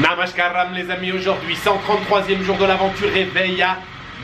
Namaskaram les amis, aujourd'hui 133e jour de l'aventure réveil à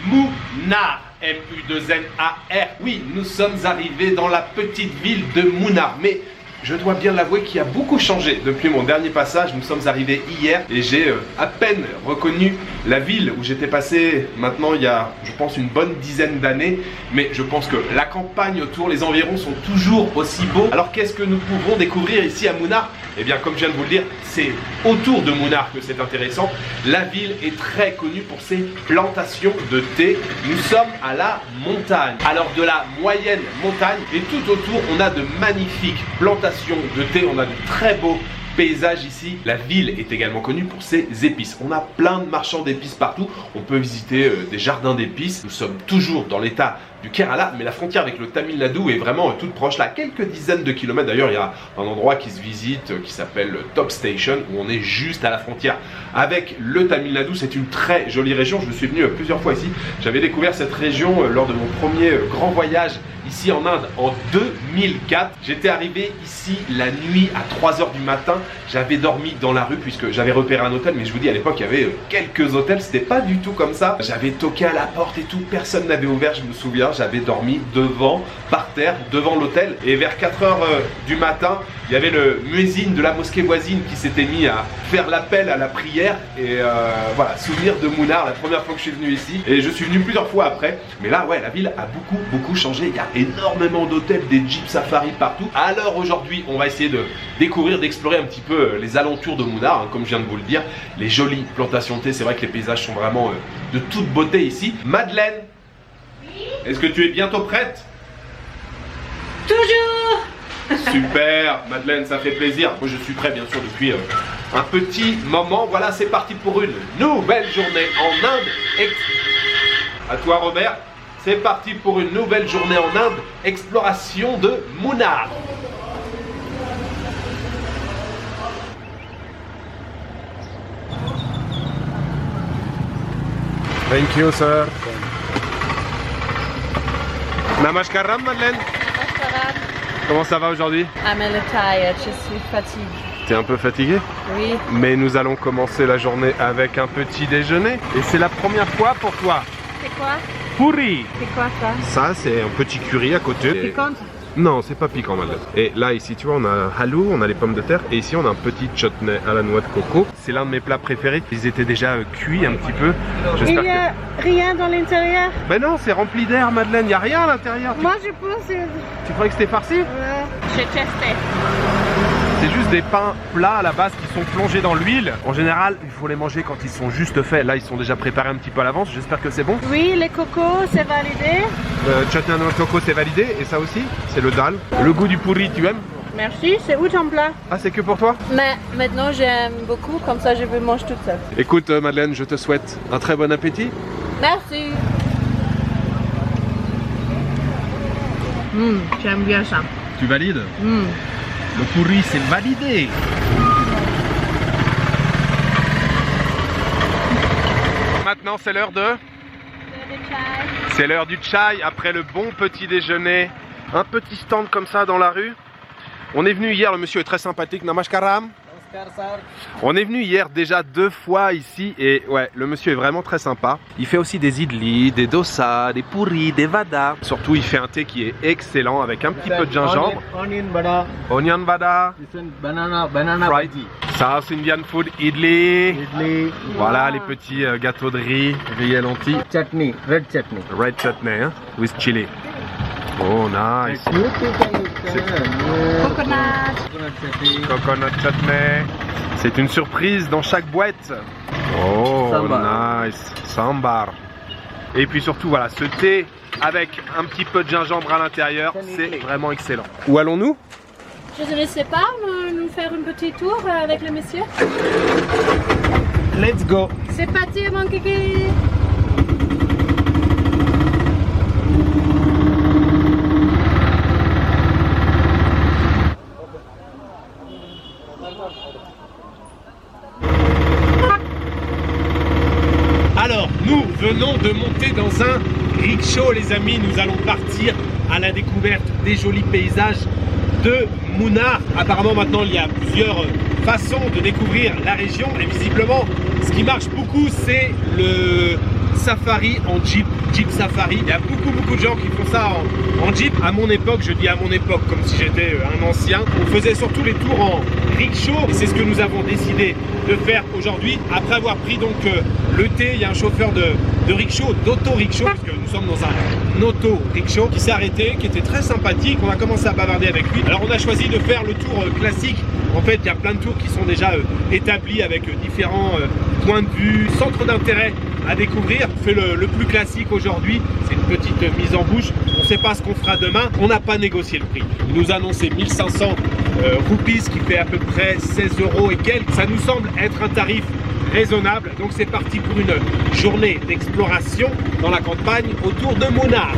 Munnar, M-U-2-N-A-R. Oui, nous sommes arrivés dans la petite ville de Munnar, mais je dois bien l'avouer qu'il a beaucoup changé depuis mon dernier passage. Nous sommes arrivés hier et j'ai à peine reconnu la ville où j'étais passé maintenant il y a, je pense, une bonne dizaine d'années. Mais je pense que la campagne autour, les environs sont toujours aussi beaux. Alors qu'est-ce que nous pouvons découvrir ici à Munnar? Eh bien, comme je viens de vous le dire, c'est autour de Munnar que c'est intéressant. La ville est très connue pour ses plantations de thé. Nous sommes à la montagne, alors de la moyenne montagne, et tout autour on a de magnifiques plantations de thé, on a de très beaux paysages ici. La ville est également connue pour ses épices. On a plein de marchands d'épices partout. On peut visiter des jardins d'épices. Nous sommes toujours dans l'état du Kerala, mais la frontière avec le Tamil Nadu est vraiment toute proche, là, quelques dizaines de kilomètres. D'ailleurs, il y a un endroit qui se visite qui s'appelle Top Station, où on est juste à la frontière avec le Tamil Nadu. C'est une très jolie région. Je suis venu plusieurs fois ici. J'avais découvert cette région lors de mon premier grand voyage ici en Inde en 2004. J'étais arrivé ici la nuit à 3 h du matin. J'avais dormi dans la rue puisque j'avais repéré un hôtel, mais je vous dis, à l'époque il y avait quelques hôtels, c'était pas du tout comme ça. J'avais toqué à la porte et tout, personne n'avait ouvert, je me souviens. J'avais dormi devant, par terre, devant l'hôtel, et vers 4 h du matin, il y avait le muezzin de la mosquée voisine qui s'était mis à faire l'appel à la prière. Et voilà, souvenir de Munnar, la première fois que je suis venu ici, et je suis venu plusieurs fois après. Mais là, ouais, la ville a beaucoup changé. Il y a énormément d'hôtels, des jeeps safari partout. Alors aujourd'hui, on va essayer de découvrir, d'explorer un petit peu les alentours de Munnar, hein, comme je viens de vous le dire. Les jolies plantations de thé, c'est vrai que les paysages sont vraiment de toute beauté ici. Madeleine, est-ce que tu es bientôt prête? Toujours. Super, Madeleine, ça fait plaisir. Moi je suis prêt bien sûr depuis un petit moment. Voilà, c'est parti pour une nouvelle journée en Inde. À toi Robert, c'est parti pour une nouvelle journée en Inde. Exploration de Munnar. Thank you, sir. Namaskaram, Madeleine. Namaskaram. Comment ça va aujourd'hui? I'm a little tired, je suis fatiguée. T'es un peu fatigué? Oui. Mais nous allons commencer la journée avec un petit déjeuner. Et c'est la première fois pour toi. C'est quoi? Puri. C'est quoi ça? Ça, c'est un petit curry à côté. Piquante? Non, c'est pas piquant, Madeleine. Et là, ici, tu vois, on a halou, on a les pommes de terre. Et ici, on a un petit chutney à la noix de coco. C'est l'un de mes plats préférés. Ils étaient déjà cuits un petit peu. Il n'y a rien dans l'intérieur? Ben non, c'est rempli d'air, Madeleine. Il n'y a rien à l'intérieur. Moi, je pense... Tu croyais que c'était farci? Ouais. J'ai testé. C'est juste des pains plats à la base qui sont plongés dans l'huile. En général, il faut les manger quand ils sont juste faits. Là, ils sont déjà préparés un petit peu à l'avance. J'espère que c'est bon. Oui, les cocos, c'est validé. Chutney à noix de coco, c'est validé. Et ça aussi, c'est le dal. Le goût du pourri, tu aimes? Merci, c'est où ton plat? Ah, c'est que pour toi? Mais maintenant, j'aime beaucoup, comme ça, je veux manger toute seule. Écoute, Madeleine, je te souhaite un très bon appétit. Merci. J'aime bien ça. Tu valides? Le pourri, c'est validé. Maintenant, c'est l'heure de... C'est l'heure du chai, après le bon petit déjeuner. Un petit stand comme ça dans la rue. On est venu hier, le monsieur est très sympathique. Namaskaram. On est venu hier déjà 2 fois ici et ouais, le monsieur est vraiment très sympa. Il fait aussi des idlis, des dosas, des pourris, des vadas. Surtout, il fait un thé qui est excellent avec un petit peu de gingembre. Onion vada. Onion vada. Banana Fried. South Indian food, idli. idli. Voilà les petits gâteaux de riz et lentilles. Chutney, red chutney. Red chutney, hein, with chili. Oh, nice. Coconut. Coconut chutney. C'est une surprise dans chaque boîte. Oh, Sambar. nice. Sambar. Et puis surtout, voilà, ce thé avec un petit peu de gingembre à l'intérieur, c'est vraiment excellent. Où allons-nous? Je ne sais pas, nous faire un petit tour avec le monsieur. Let's go. C'est parti, mon kiki. Alors, nous venons de monter dans un rickshaw, les amis. Nous allons partir à la découverte des jolis paysages de Munnar. Apparemment, maintenant, il y a plusieurs façon de découvrir la région. Et visiblement, ce qui marche beaucoup, c'est le safari en Jeep, Jeep Safari. Il y a beaucoup de gens qui font ça en Jeep. À mon époque, je dis à mon époque comme si j'étais un ancien, on faisait surtout les tours en rickshaw et c'est ce que nous avons décidé de faire aujourd'hui. Après avoir pris donc le thé, il y a un chauffeur de rickshaw, d'auto-rickshaw, parce que nous sommes dans un auto-rickshaw qui s'est arrêté, qui était très sympathique. On a commencé à bavarder avec lui. Alors on a choisi de faire le tour classique. En fait, il y a plein de tours qui sont déjà établis avec différents points de vue, centres d'intérêt à découvrir. On fait le plus classique aujourd'hui, c'est une petite mise en bouche. On ne sait pas ce qu'on fera demain, on n'a pas négocié le prix. Il nous a annoncé 1500 roupies, ce qui fait à peu près 16 € et quelques. Ça nous semble être un tarif raisonnable. Donc c'est parti pour une journée d'exploration dans la campagne autour de Munnar.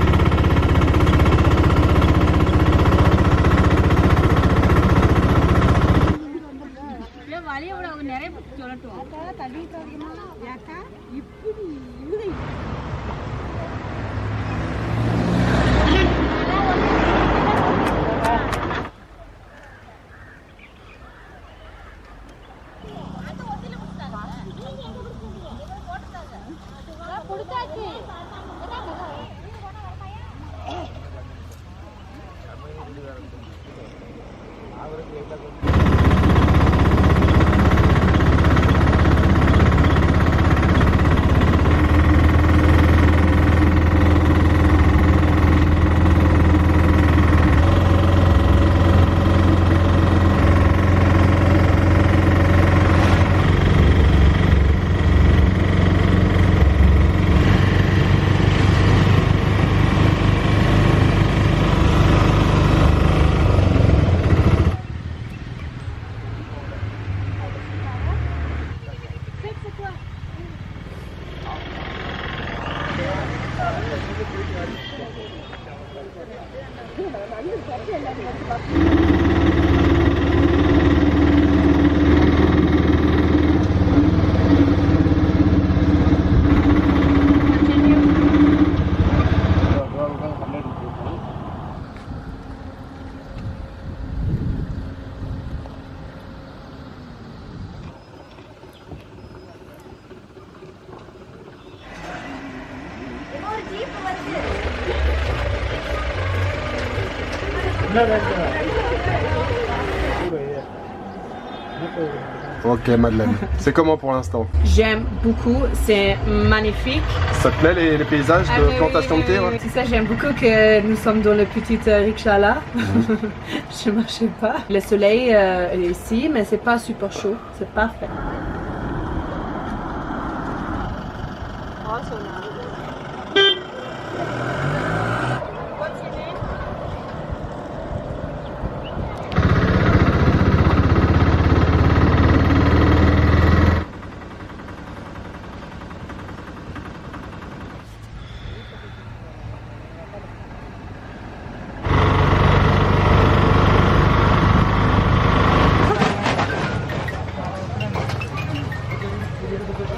Ok Madeleine, c'est comment pour l'instant? J'aime beaucoup, c'est magnifique. Ça te plaît les paysages de plantation de thé? Ouais. C'est ça, j'aime beaucoup que nous sommes dans le petit rickshaw là. Je ne marchais pas. Le soleil est ici, mais c'est pas super chaud, c'est parfait.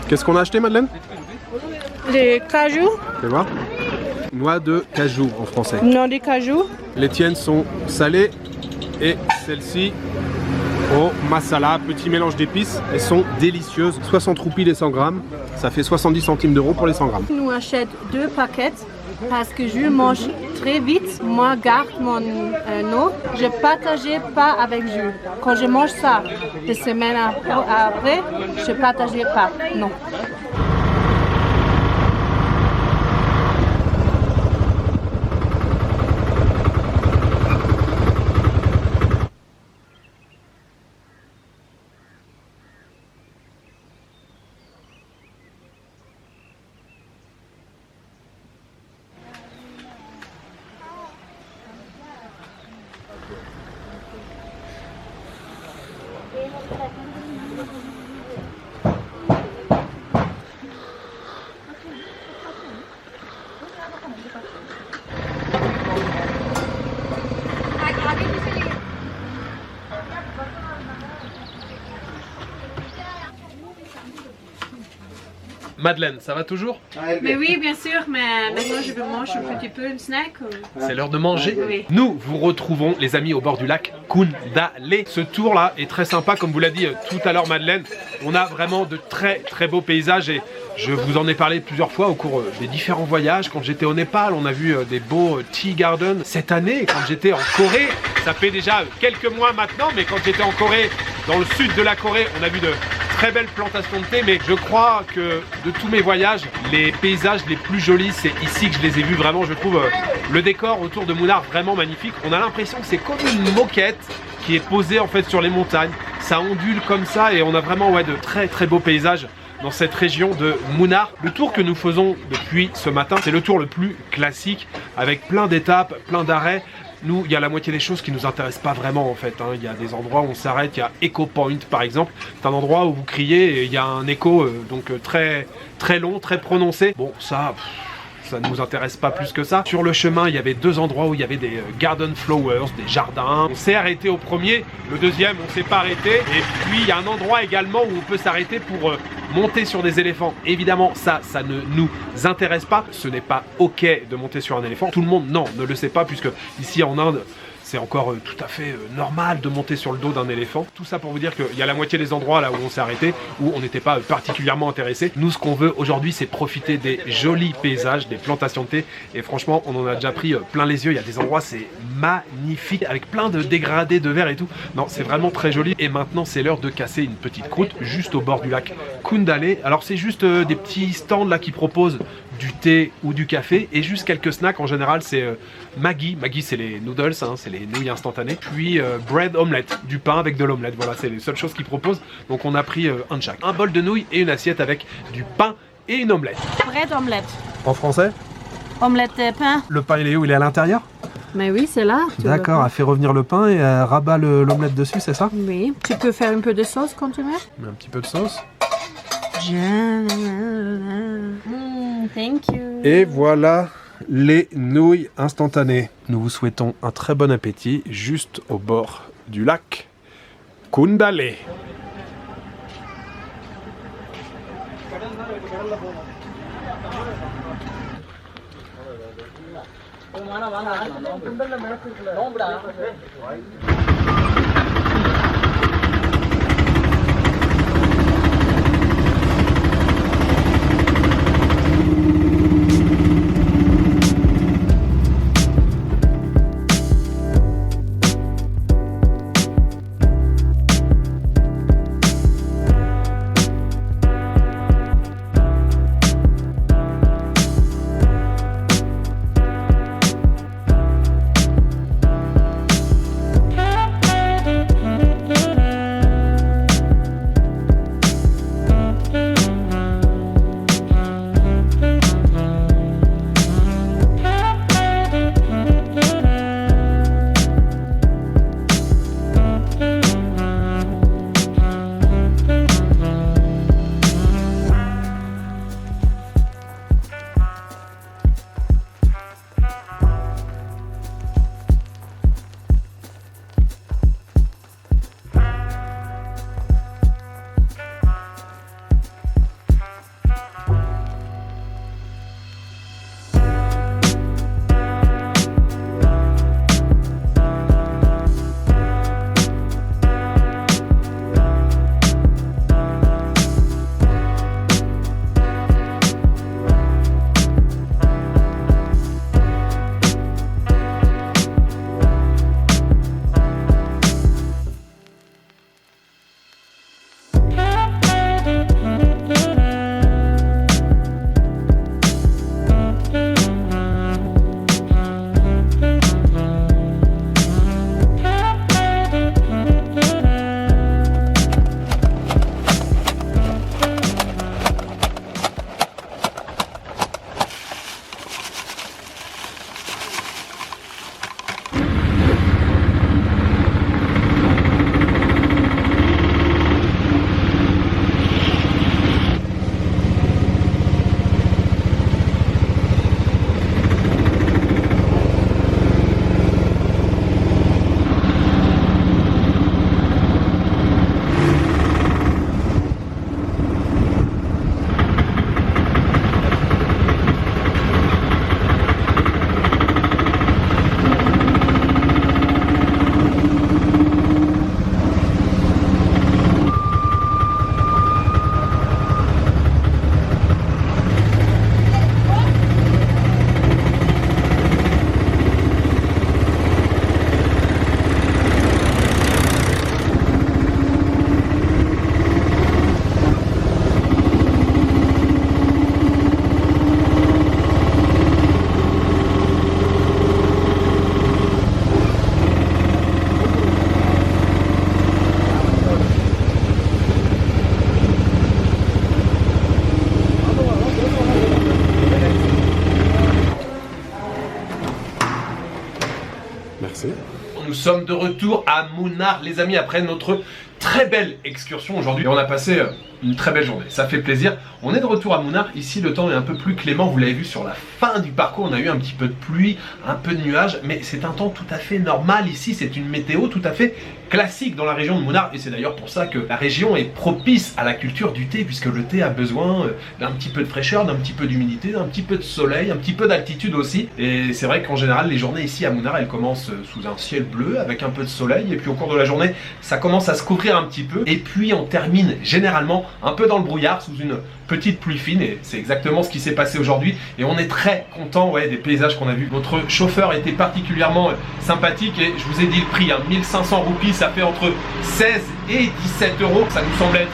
Qu'est-ce qu'on a acheté Madeleine? Des cajou. Fais voir. Noix de cajou en français. Non, des cajou. Les tiennes sont salées et celles-ci au masala, petit mélange d'épices. Elles sont délicieuses. 60 roupies les 100 grammes. Ça fait 70 centimes d'euros pour les 100 grammes. Nous achetons 2 paquets parce que je mange très vite. Moi, garde mon eau. Je ne partageais pas avec Jules. Quand je mange ça, des semaines après, je ne partageais pas. Non. Madeleine, ça va toujours? Mais oui, bien sûr, mais maintenant je veux manger un petit peu une snack. C'est l'heure de manger. Oui. Nous vous retrouvons les amis au bord du lac Koundalé. Ce tour là est très sympa comme vous l'a dit tout à l'heure Madeleine. On a vraiment de très très beaux paysages et je vous en ai parlé plusieurs fois au cours des différents voyages. Quand j'étais au Népal, on a vu des beaux tea gardens. Cette année, quand j'étais en Corée, ça fait déjà quelques mois maintenant, mais quand j'étais en Corée, dans le sud de la Corée, on a vu de très belles plantations de thé. Mais je crois que de tous mes voyages, les paysages les plus jolis, c'est ici que je les ai vus vraiment. Je trouve le décor autour de Munnar vraiment magnifique. On a l'impression que c'est comme une moquette qui est posée en fait sur les montagnes. Ça ondule comme ça et on a vraiment de très très beaux paysages dans cette région de Munnar. Le tour que nous faisons depuis ce matin, c'est le tour le plus classique avec plein d'étapes, plein d'arrêts. Nous, il y a la moitié des choses qui nous intéressent pas vraiment en fait. Il y a des endroits où on s'arrête, il y a Echo Point par exemple. C'est un endroit où vous criez et il y a un écho très, très long, très prononcé. Bon, ça ne nous intéresse pas plus que ça. Sur le chemin, il y avait 2 endroits où il y avait des garden flowers, des jardins. On s'est arrêté au premier, le deuxième, on s'est pas arrêté. Et puis, il y a un endroit également où on peut s'arrêter pour monter sur des éléphants. Évidemment, ça ne nous intéresse pas. Ce n'est pas OK de monter sur un éléphant. Tout le monde, non, ne le sait pas, puisque ici en Inde, c'est encore tout à fait normal de monter sur le dos d'un éléphant. Tout ça pour vous dire qu'il y a la moitié des endroits là où on s'est arrêté, où on n'était pas particulièrement intéressé. Nous, ce qu'on veut aujourd'hui, c'est profiter des jolis paysages, des plantations de thé. Et franchement, on en a déjà pris plein les yeux. Il y a des endroits, c'est magnifique, avec plein de dégradés de verre et tout. Non, c'est vraiment très joli. Et maintenant, c'est l'heure de casser une petite croûte juste au bord du lac Koundalé. Alors, c'est juste des petits stands là qui proposent du thé ou du café et juste quelques snacks. En général, c'est Maggi. Maggi, c'est les noodles, c'est les nouilles instantanées. Puis bread omelette, du pain avec de l'omelette. Voilà, c'est les seules choses qu'ils proposent. Donc on a pris un de chaque. Un bol de nouilles et une assiette avec du pain et une omelette. Bread omelette. En français? Omelette et pain. Le pain, il est où? Il est à l'intérieur? Mais oui, c'est là. D'accord, elle fait revenir le pain et elle rabat l'omelette dessus, c'est ça? Oui. Tu peux faire un peu de sauce quand tu veux. Un petit peu de sauce. Thank you. Et voilà les nouilles instantanées. Nous vous souhaitons un très bon appétit juste au bord du lac Koundalé. passer. Nous sommes de retour à Munnar, les amis, après notre très belle excursion aujourd'hui. On a passé une très belle journée, ça fait plaisir. On est de retour à Munnar, ici le temps est un peu plus clément, vous l'avez vu sur la fin du parcours, on a eu un petit peu de pluie, un peu de nuages, mais c'est un temps tout à fait normal ici, c'est une météo tout à fait classique dans la région de Munnar, et c'est d'ailleurs pour ça que la région est propice à la culture du thé, puisque le thé a besoin d'un petit peu de fraîcheur, d'un petit peu d'humidité, d'un petit peu de soleil, un petit peu d'altitude aussi, et c'est vrai qu'en général les journées ici à Munnar, elles commencent sous un ciel bleu, avec un peu de soleil, et puis au cours de la journée, ça commence à se couvrir un petit peu, et puis on termine généralement un peu dans le brouillard, sous une petite pluie fine, et c'est exactement ce qui s'est passé aujourd'hui, et on est très content des paysages qu'on a vus. Notre chauffeur était particulièrement sympathique, et je vous ai dit le prix, 1500 roupies, ça fait entre 16 et 17 euros, ça nous semble être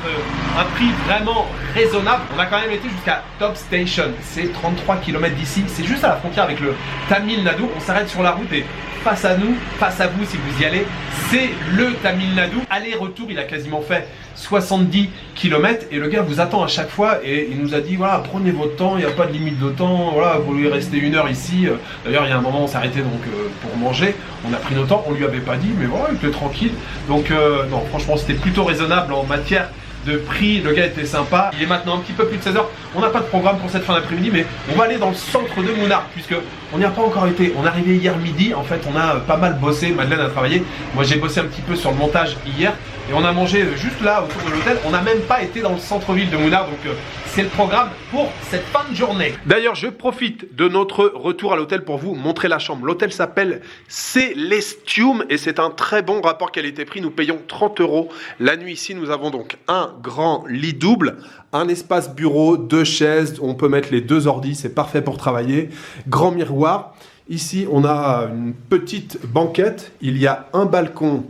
un prix vraiment raisonnable. On a quand même été jusqu'à Top Station, c'est 33 km d'ici, c'est juste à la frontière avec le Tamil Nadu, on s'arrête sur la route et face à nous, face à vous si vous y allez, c'est le Tamil Nadu. Aller-retour, il a quasiment fait 70 km et le gars vous attend à chaque fois et il nous a dit voilà, prenez votre temps, il n'y a pas de limite de temps, voilà, vous lui restez 1 heure ici. D'ailleurs il y a un moment on s'est arrêté donc pour manger, on a pris notre temps, on lui avait pas dit mais voilà, il était tranquille. Donc non, franchement c'était plutôt raisonnable en matière de prix, le gars était sympa. Il est maintenant un petit peu plus de 16 h, on n'a pas de programme pour cette fin d'après-midi, mais on va aller dans le centre de Munnar, puisque on n'y a pas encore été. On est arrivé hier midi, en fait on a pas mal bossé, Madeleine a travaillé, moi j'ai bossé un petit peu sur le montage hier, et on a mangé juste là autour de l'hôtel, on n'a même pas été dans le centre-ville de Munnar, donc c'est le programme pour cette fin de journée. D'ailleurs je profite de notre retour à l'hôtel pour vous montrer la chambre. L'hôtel s'appelle Celestium et c'est un très bon rapport qualité-prix, nous payons 30 € la nuit ici. Nous avons donc un grand lit double, un espace bureau, 2 chaises, on peut mettre les 2 ordis, c'est parfait pour travailler, grand miroir. Ici on a une petite banquette, il y a un balcon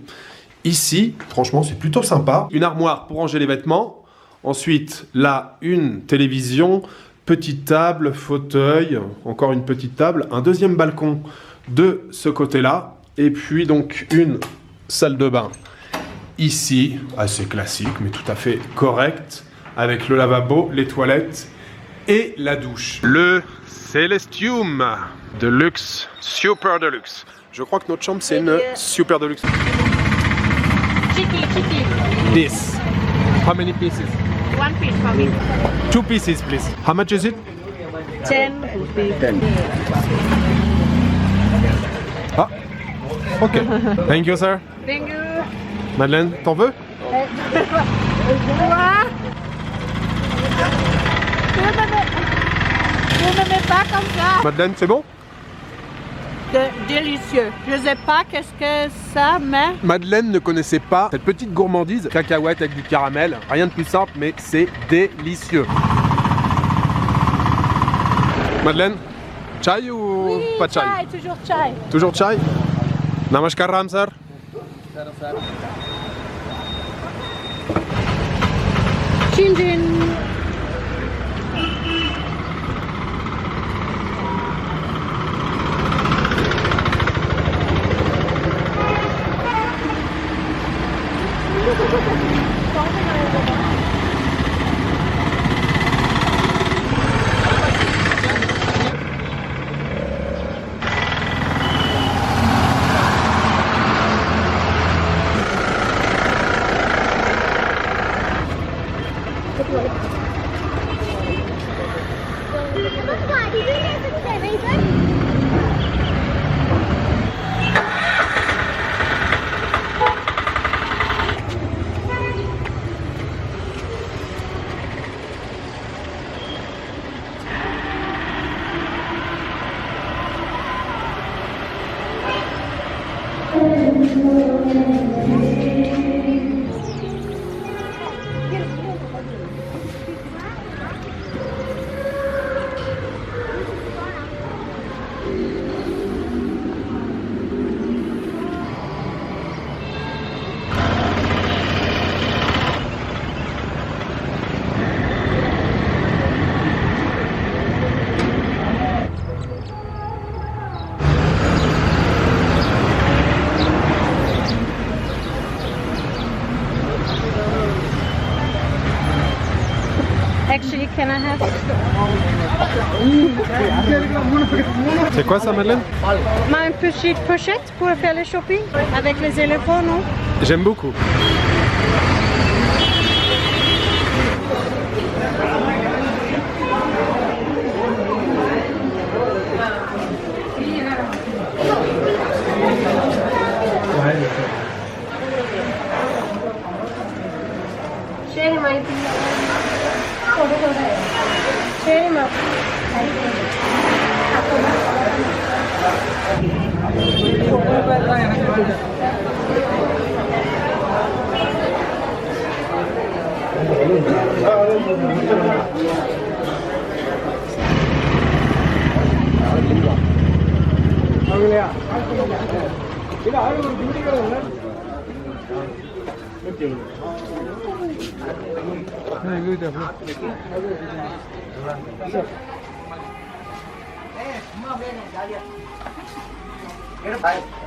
ici, franchement c'est plutôt sympa, une armoire pour ranger les vêtements. Ensuite, là, une télévision, petite table, fauteuil, encore une petite table, un deuxième balcon de ce côté-là, et puis donc une salle de bain ici, assez classique, mais tout à fait correcte, avec le lavabo, les toilettes et la douche. Le Celestium de luxe, super de luxe. Je crois que notre chambre, c'est une super de luxe. Chicky. This. How many pieces? 1 piece for me. 2 pieces, please. How much is it? 10 rupees. 10. Ah, ok. Thank you, sir. Thank you. Madeleine, t'en veux? Quoi? Ne me mets pas comme ça. Madeleine, c'est bon? Délicieux. Je sais pas qu'est-ce que ça, mais Madeleine ne connaissait pas cette petite gourmandise, cacahuète avec du caramel, rien de plus simple, mais c'est délicieux. Madeleine, chai ou oui, pas chai? Toujours chai. Toujours chai? Namaskaram, sir. Chin. Actually, can I have? C'est quoi ça, Madeleine? Ma petite pochette pour faire le shopping avec les éléphants, non? J'aime beaucoup.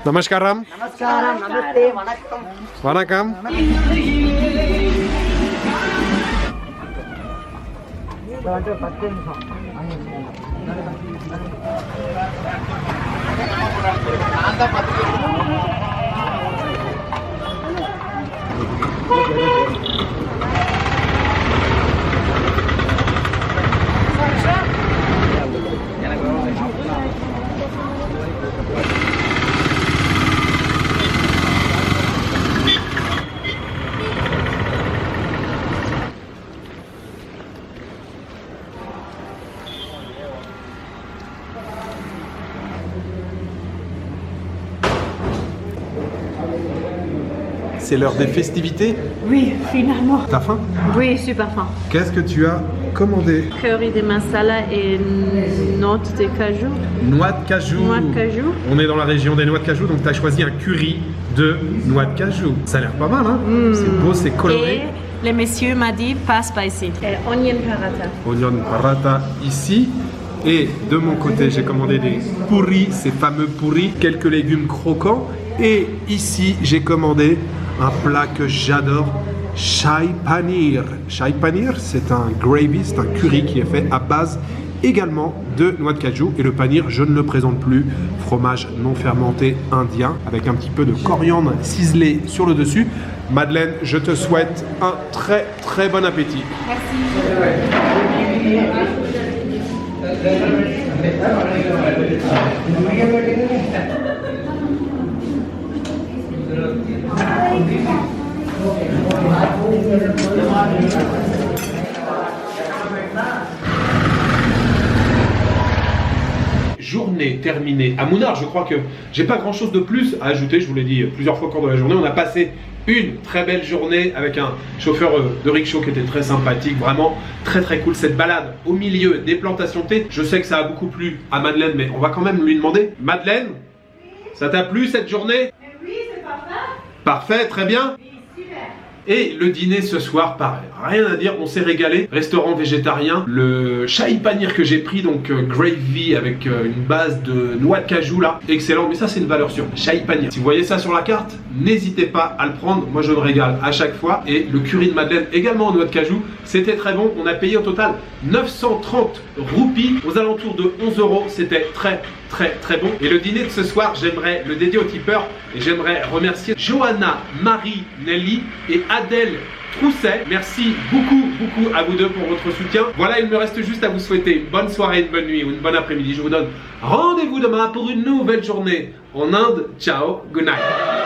Namaskaram. Namaskaram, namaste, vanakkam. Vanakkam. C'est l'heure des festivités. Oui, finalement. T'as faim? Oui, super faim. Qu'est-ce que tu as commandé? Curry de masala et noix de cajou. Noix de cajou. Noix de cajou. On est dans la région des noix de cajou, donc tu as choisi un curry de noix de cajou. Ça a l'air pas mal, hein? C'est beau, c'est coloré. Et le monsieur m'a dit pas spicy. Et onion paratha. Onion paratha ici. Et de mon côté, j'ai commandé des pourris, ces fameux pourris, quelques légumes croquants. Et ici, j'ai commandé un plat que j'adore, Shahi Paneer. Shahi Paneer, c'est un gravy, c'est un curry qui est fait à base également de noix de cajou. Et le paneer, je ne le présente plus, fromage non fermenté indien avec un petit peu de coriandre ciselé sur le dessus. Madeleine, je te souhaite un très très bon appétit. Journée terminée à Mounar. Je crois que j'ai pas grand chose de plus à ajouter. Je vous l'ai dit plusieurs fois au cours de la journée. On a passé une très belle journée avec un chauffeur de rickshaw qui était très sympathique, vraiment très très cool. Cette balade au milieu des plantations de thé, je sais que ça a beaucoup plu à Madeleine, mais on va quand même lui demander. Madeleine, ça t'a plu cette journée? Oui, c'est parfait. Parfait, très bien. Oui, super. Et le dîner ce soir, pareil, rien à dire, on s'est régalé. Restaurant végétarien, le shahi paneer que j'ai pris, donc gravy avec une base de noix de cajou là, excellent. Mais ça c'est une valeur sûre, shahi paneer. Si vous voyez ça sur la carte, n'hésitez pas à le prendre. Moi je me régale à chaque fois. Et le curry de Madeleine également en noix de cajou, c'était très bon. On a payé au total 930 roupies, aux alentours de 11 €. C'était très très bon. Et le dîner de ce soir, j'aimerais le dédier aux tipeurs et j'aimerais remercier Johanna, Marie, Nelly et Adèle Trousset. Merci beaucoup à vous deux pour votre soutien. Voilà, il me reste juste à vous souhaiter une bonne soirée, une bonne nuit ou une bonne après-midi. Je vous donne rendez-vous demain pour une nouvelle journée en Inde. Ciao, good night.